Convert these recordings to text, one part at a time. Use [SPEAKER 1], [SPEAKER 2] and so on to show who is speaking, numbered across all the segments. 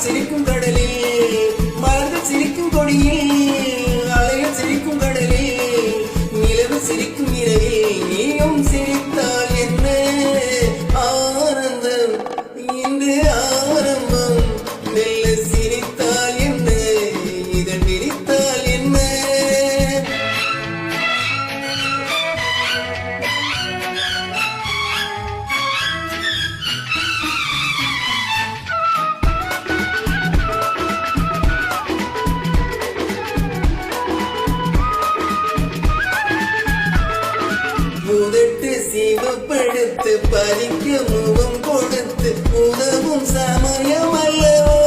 [SPEAKER 1] அலைகள் சிரிக்கும் கடலில், மலர்கள் சிரிக்கும் கொடியில், அலைகள் சிரிக்கும் கடலில், நிலவு சிரிக்கும் இரவில் நீயும் சிரித்தால் என்ன ஆனந்தம் இன்று ஆரம்பம். மெல்ல சிரித்தால் என்ன, இதழ் விரித்தால் என்ன. முதட்டு சிவப்படுத்து பறிக்க முகம் கொடுத்து உதவும் சமயம் அல்லவோ.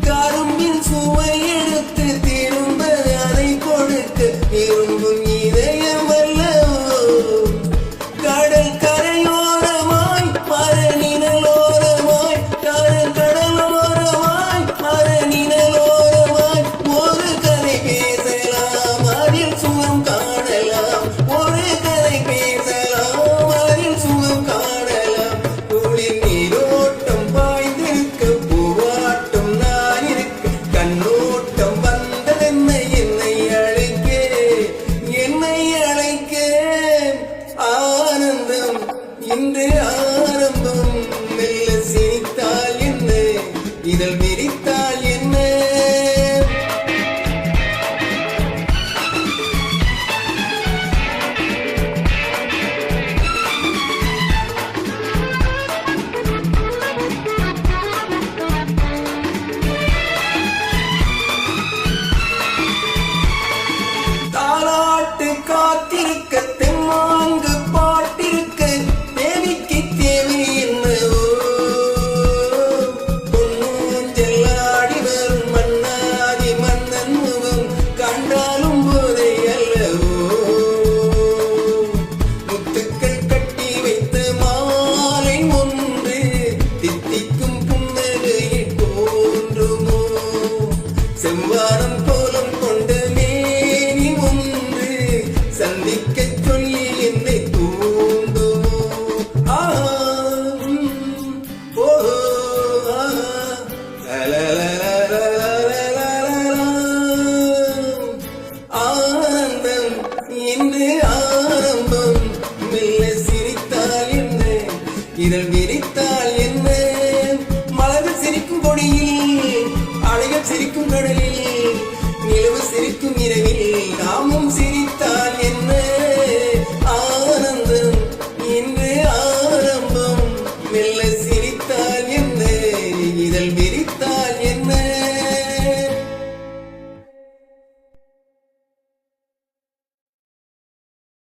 [SPEAKER 1] கரும்பின் சுவை எடுத்து திரும்ப அதை கொடுக்க விரும்பும் இதயம் அல்லவோ. கடல் கரையோரமாய் மரநிழலோரமாய், கடலோரமாய் மரநிழலோரமாய் ஒரு கதை பேசலாம், அதில் சுகம் காணலாம். ஒரு கதை பேசலாம், அதில் சுகம் காணலாம். குளிர் நீரோட்டம் பாய்ந்திருக்க, பூவாட்டம் நான் இருக்க, கண்ணோட்டம் வந்ததென்ன என்னை அழைக்க, என்னை அழைக்க. ஆனந்தம் இன்று ஆரம்பம். மெல்ல சிரித்தால் என்ன, இதழ் விரித்தால் என்ன. தாலாட்டு காத்திருக்க, தெம்மாங்கு பாட்டிருக்க, தேவிக்கு தேவை என்னவோ. பொன்னூஞ்சல் ஆடி வரும் மன்னாதி மன்னன் முகம் கண்டாலும் போதை அல்லவோ. முத்துக்கள் கட்டி வைத்த மாலை ஒன்று தித்திக்கும் புன்னகையில் தோன்றுமோ. செவ்வானம் கோலம் கொண்ட மேனி ஒன்று சந்திக்க சொல்லி என்னை தூண்டுமோ. ஆனந்தம் இன்று ஆரம்பம். மெல்ல சிரித்தால் என்ன, இதழ் விரித்தால் என்ன. மலர்கள் சிரிக்கும் கொடியில், அலைகள் சிரிக்கும் கடலில், நிலவு சிரிக்கும் இரவில் நாமும் சிரித்தால் என்ன.